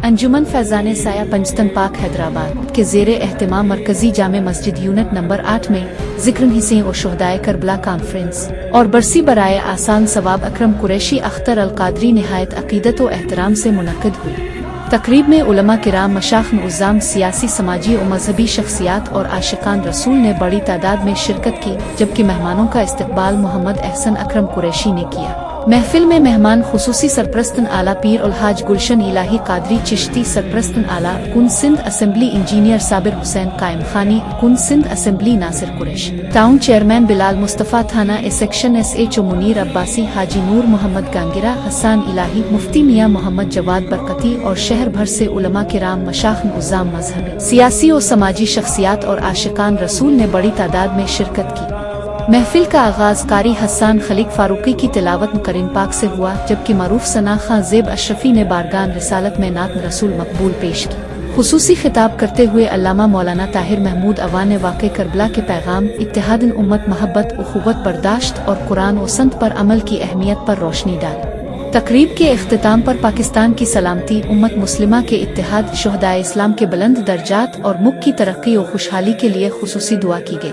انجمن فیضان سایہ پنجتن پاک حیدرآباد کے زیر اہتمام مرکزی جامع مسجد یونٹ نمبر 8 میں ذکر حسین و شہدائے کربلا کانفرنس اور برسی برائے آسان ثواب اکرم قریشی اختر القادری نہایت عقیدت و احترام سے منعقد ہوئی۔ تقریب میں علماء کرام، مشائخ عظام، سیاسی، سماجی و مذہبی شخصیات اور عاشقان رسول نے بڑی تعداد میں شرکت کی، جبکہ مہمانوں کا استقبال محمد احسن اکرم قریشی نے کیا۔ محفل میں مہمان خصوصی سرپرستن اعلیٰ پیر الحاج گلشن الہی قادری چشتی، سرپرستن اعلیٰ کن Sindh assembly engineer Sabir Hussain Qaimkhani, کن Sindh assembly Nasir Qureshi, town chairman Bilal Mustafa, تھانہ A section S H O Munir Abbasi, Haji Noor محمد گانگرہ، حسان الہی، مفتی میاں محمد جواد برکتی اور شہر بھر سے علماء کرام، مشائخ عظام، مذہبی، سیاسی و سماجی شخصیات اور عاشقان رسول نے بڑی تعداد میں شرکت کی۔ محفل کا آغاز قاری حسان خلیق فاروقی کی تلاوت مقرن پاک سے ہوا، جبکہ معروف ثنا خاں زیب اشرفی نے بارگان رسالت میں نعت رسول مقبول پیش کی۔ خصوصی خطاب کرتے ہوئے علامہ مولانا طاہر محمود عوان نے واقع کربلا کے پیغام، اتحاد امت، محبت، اخوت، برداشت اور قرآن و سنت پر عمل کی اہمیت پر روشنی ڈالی۔ تقریب کے اختتام پر پاکستان کی سلامتی، امت مسلمہ کے اتحاد، شہدائے اسلام کے بلند درجات اور ملک کی ترقی و خوشحالی کے لیے خصوصی دعا کی گئی۔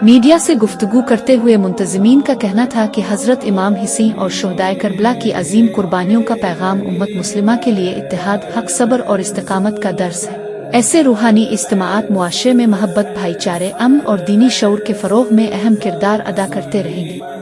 میڈیا سے گفتگو کرتے ہوئے منتظمین کا کہنا تھا کہ حضرت امام حسین اور شہدائے کربلا کی عظیم قربانیوں کا پیغام امت مسلمہ کے لیے اتحاد، حق، صبر اور استقامت کا درس ہے۔ ایسے روحانی اجتماعات معاشرے میں محبت، بھائی چارے، امن اور دینی شعور کے فروغ میں اہم کردار ادا کرتے رہیں گے۔